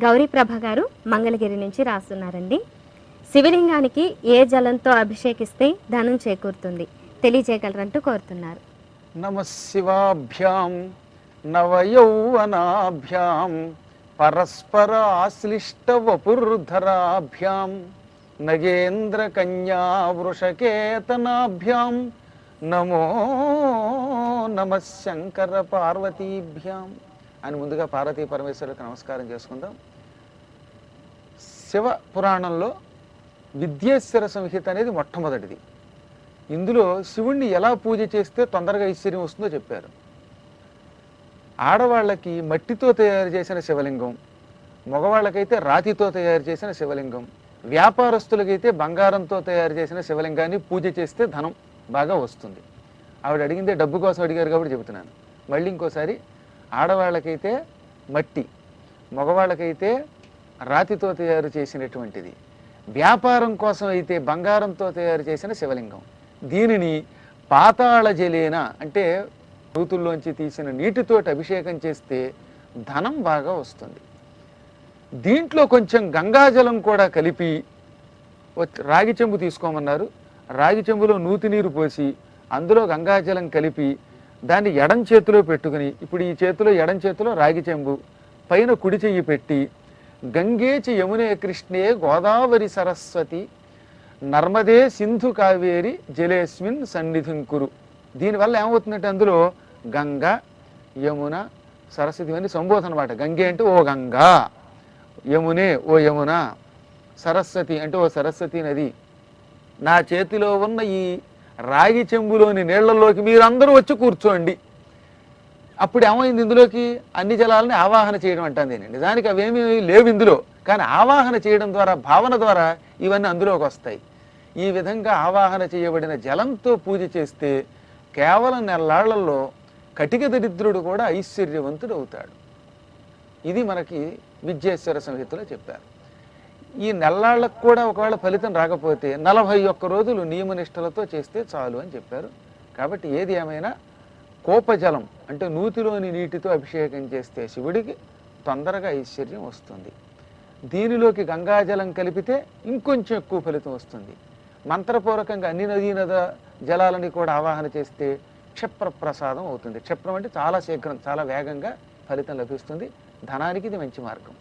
గౌరీ ప్రభ గారు మంగళగిరి నుంచి రాస్తున్నారండి. శివలింగానికి ఏ జలంతో అభిషేకిస్తే ధనం చేకూరుతుంది తెలియజేయగలరంటూ కోరుతున్నారు. నమ శివాభ్యాం నవయౌవనాభ్యాం పరస్పర ఆశ్లిష్ట వపుర్ధరాభ్యాం నగేంద్ర కన్యా వృషకేతనాభ్యాం నమో నమ శంకర పార్వతీభ్యాం అని ముందుగా పార్వతీ పరమేశ్వరులకు నమస్కారం చేసుకుందాం. శివ పురాణంలో విద్యేశ్వర సంహిత అనేది మొట్టమొదటిది. ఇందులో శివుణ్ణి ఎలా పూజ చేస్తే తొందరగా ఐశ్వర్యం వస్తుందో చెప్పారు. ఆడవాళ్ళకి మట్టితో తయారు చేసిన శివలింగం, మగవాళ్ళకైతే రాతితో తయారు చేసిన శివలింగం, వ్యాపారస్తులకైతే బంగారంతో తయారు చేసిన శివలింగాన్ని పూజ చేస్తే ధనం బాగా వస్తుంది. ఆవిడ అడిగిందే డబ్బు కోసం అడిగారు కాబట్టి చెబుతున్నాను. మళ్ళీ ఇంకోసారి, ఆడవాళ్ళకైతే మట్టి, మగవాళ్ళకైతే రాతితో తయారు చేసినటువంటిది, వ్యాపారం కోసం అయితే బంగారంతో తయారు చేసిన శివలింగం. దీనిని పాతాళ జలేన అంటే నూతుల్లోంచి తీసిన నీటితోటి అభిషేకం చేస్తే ధనం బాగా వస్తుంది. దీంట్లో కొంచెం గంగాజలం కూడా కలిపి రాగి చెంబు తీసుకోమన్నారు. రాగి చెంబులో నూతి నీరు పోసి అందులో గంగాజలం కలిపి దాన్ని ఎడం చేతిలో పెట్టుకుని, ఇప్పుడు ఈ చేతిలో ఎడం చేతిలో రాగి చెంబు పైన కుడి చెయ్యి పెట్టి, గంగేచి యమునే కృష్ణే గోదావరి సరస్వతి నర్మదే సింధు కావేరి జలేస్మిన్ సన్నిధింకురు. దీనివల్ల ఏమవుతుందంటే అందులో గంగ, యమున, సరస్వతి అని సంబోధన అన్నమాట. గంగే అంటే ఓ గంగా, యమునే ఓ యమున, సరస్వతి అంటే ఓ సరస్వతి నది. నా చేతిలో ఉన్న ఈ రాగి చెంబులోని నీళ్లలోకి మీరందరూ వచ్చి కూర్చోండి. అప్పుడు ఏమైంది, ఇందులోకి అన్ని జలాలని ఆవాహన చేయడం అంటుంది. నిజానికి అవేమీ లేవు ఇందులో, కానీ ఆవాహన చేయడం ద్వారా, భావన ద్వారా ఇవన్నీ అందులోకి వస్తాయి. ఈ విధంగా ఆవాహన చేయబడిన జలంతో పూజ చేస్తే కేవలం నెల్లాళ్లలో కటిక దరిద్రుడు కూడా ఐశ్వర్యవంతుడు అవుతాడు. ఇది మనకి విద్యేశ్వర సంహితలో చెప్పారు. ఈ నెల్లాళ్లకు కూడా ఒకవేళ ఫలితం రాకపోతే 41 రోజులు నియమనిష్టలతో చేస్తే చాలు అని చెప్పారు. కాబట్టి ఏది ఏమైనా కోపజలం అంటే నూతిలోని నీటితో అభిషేకం చేస్తే శివుడికి తొందరగా ఐశ్వర్యం వస్తుంది. దీనిలోకి గంగాజలం కలిపితే ఇంకొంచెం ఎక్కువ ఫలితం వస్తుంది. మంత్రపూర్వకంగా అన్ని నదీనద జలాలని కూడా ఆవాహన చేస్తే క్షిప్ర ప్రసాదం అవుతుంది. క్షిప్రం అంటే చాలా శీఘ్రం, చాలా వేగంగా ఫలితం లభిస్తుంది. ధనానికి ఇది మంచి మార్గం.